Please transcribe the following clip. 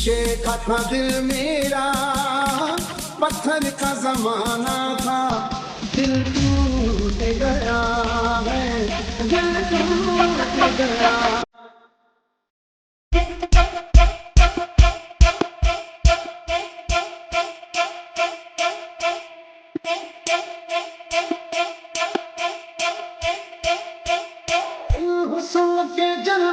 शेखा था दिल मेरा, पत्थर का जमाना था, दिल टूट गया है, दिल टूट गया। हुस्न के जल